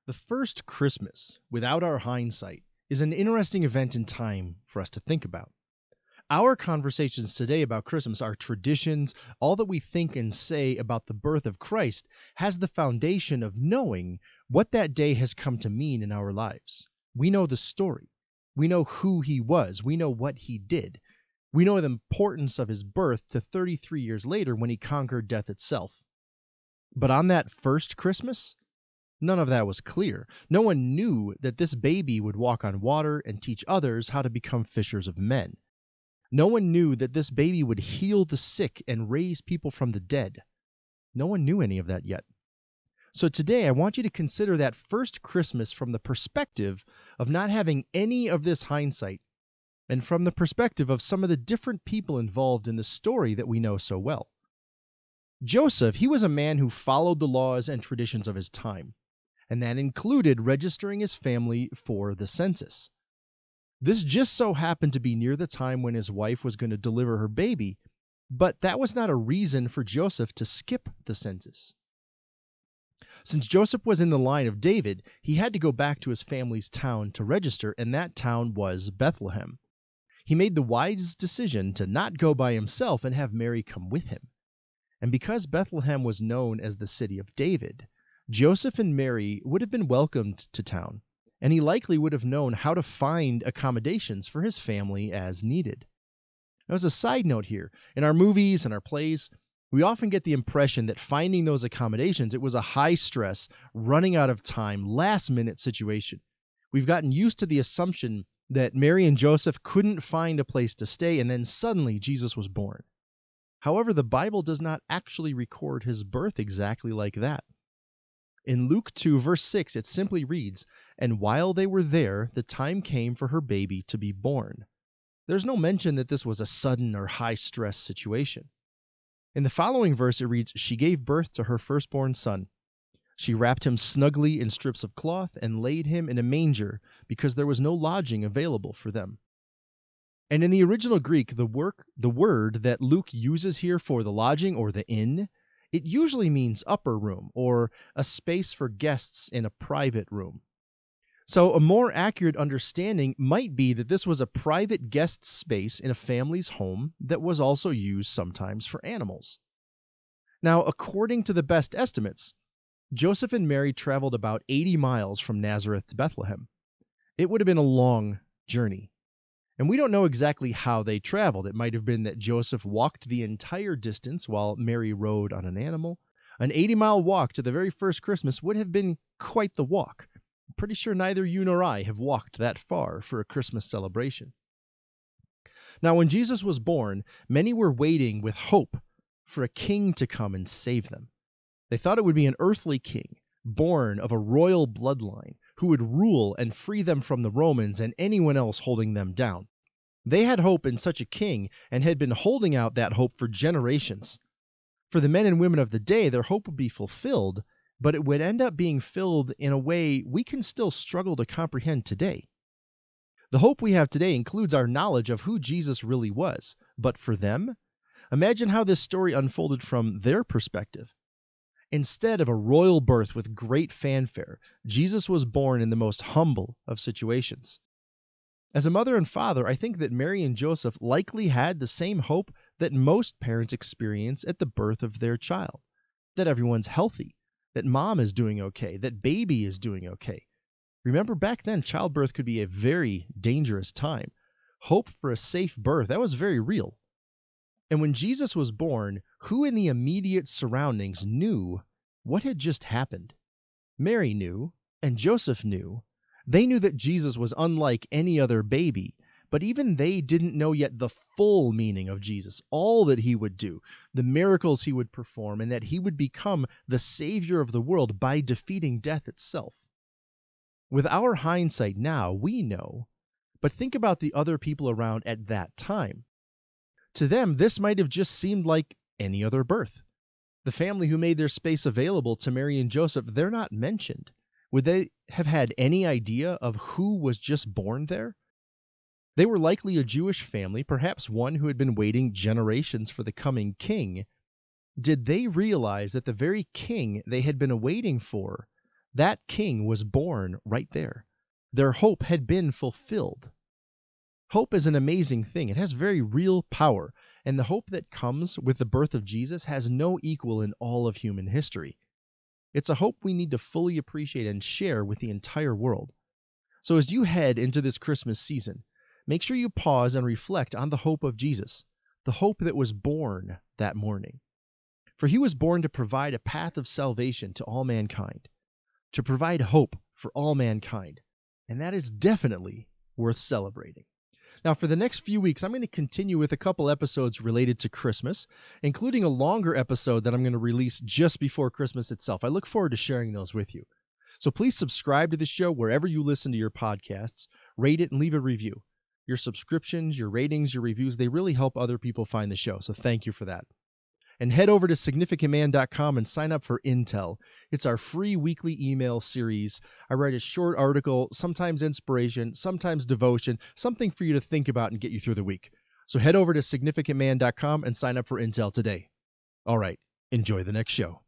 The first Christmas, without our hindsight, is an interesting event in time for us to think about. Our conversations today about Christmas, our traditions, all that we think and say about the birth of Christ has the foundation of knowing what that day has come to mean in our lives. We know the story. We know who he was. We know what he did. We know the importance of his birth to 33 years later when he conquered death itself. But on that first Christmas, none of that was clear. No one knew that this baby would walk on water and teach others how to become fishers of men. No one knew that this baby would heal the sick and raise people from the dead. No one knew any of that yet. So today I want you to consider that first Christmas from the perspective of not having any of this hindsight and from the perspective of some of the different people involved in the story that we know so well. Joseph, he was a man who followed the laws and traditions of his time, and that included registering his family for the census. This just so happened to be near the time when his wife was going to deliver her baby, but that was not a reason for Joseph to skip the census. Since Joseph was in the line of David, he had to go back to his family's town to register, and that town was Bethlehem. He made the wise decision to not go by himself and have Mary come with him. And because Bethlehem was known as the city of David, Joseph and Mary would have been welcomed to town, and he likely would have known how to find accommodations for his family as needed. Now, as a side note here, in our movies and our plays, we often get the impression that finding those accommodations, it was a high-stress, running out of time, last-minute situation. We've gotten used to the assumption that Mary and Joseph couldn't find a place to stay, and then suddenly Jesus was born. However, the Bible does not actually record his birth exactly like that. In Luke 2, verse 6, it simply reads, "And while they were there, the time came for her baby to be born." There's no mention that this was a sudden or high-stress situation. In the following verse, it reads, "She gave birth to her firstborn son. She wrapped him snugly in strips of cloth and laid him in a manger because there was no lodging available for them." And in the original Greek, the word that Luke uses here for the lodging or the inn, it usually means upper room or a space for guests in a private room. So a more accurate understanding might be that this was a private guest space in a family's home that was also used sometimes for animals. Now, according to the best estimates, Joseph and Mary traveled about 80 miles from Nazareth to Bethlehem. It would have been a long journey. And we don't know exactly how they traveled. It might have been that Joseph walked the entire distance while Mary rode on an animal. An 80-mile walk to the very first Christmas would have been quite the walk. I'm pretty sure neither you nor I have walked that far for a Christmas celebration. Now, when Jesus was born, many were waiting with hope for a king to come and save them. They thought it would be an earthly king, born of a royal bloodline, who would rule and free them from the Romans and anyone else holding them down. They had hope in such a king and had been holding out that hope for generations. For the men and women of the day, their hope would be fulfilled, but it would end up being filled in a way we can still struggle to comprehend today. The hope we have today includes our knowledge of who Jesus really was, but for them, imagine how this story unfolded from their perspective. Instead of a royal birth with great fanfare, Jesus was born in the most humble of situations. As a mother and father, I think that Mary and Joseph likely had the same hope that most parents experience at the birth of their child. That everyone's healthy, that mom is doing okay, that baby is doing okay. Remember, back then, childbirth could be a very dangerous time. Hope for a safe birth, that was very real. And when Jesus was born, who in the immediate surroundings knew what had just happened? Mary knew, and Joseph knew. They knew that Jesus was unlike any other baby, but even they didn't know yet the full meaning of Jesus, all that he would do, the miracles he would perform, and that he would become the Savior of the world by defeating death itself. With our hindsight now, we know, but think about the other people around at that time. To them, this might have just seemed like any other birth. The family who made their space available to Mary and Joseph, they're not mentioned. Would they have had any idea of who was just born there? They were likely a Jewish family, perhaps one who had been waiting generations for the coming king. Did they realize that the very king they had been waiting for That king was born right there. Their hope had been fulfilled. Hope is an amazing thing. It has very real power, and the hope that comes with the birth of Jesus has no equal in all of human history. It's a hope we need to fully appreciate and share with the entire world. So as you head into this Christmas season, make sure you pause and reflect on the hope of Jesus, the hope that was born that morning. For he was born to provide a path of salvation to all mankind, to provide hope for all mankind, and that is definitely worth celebrating. Now, for the next few weeks, I'm going to continue with a couple episodes related to Christmas, including a longer episode that I'm going to release just before Christmas itself. I look forward to sharing those with you. So please subscribe to the show wherever you listen to your podcasts, rate it, and leave a review. Your subscriptions, your ratings, your reviews, they really help other people find the show, so thank you for that. And head over to significantman.com and sign up for Intel. It's our free weekly email series. I write a short article, sometimes inspiration, sometimes devotion, something for you to think about and get you through the week. So head over to significantman.com and sign up for Intel today. All right, enjoy the next show.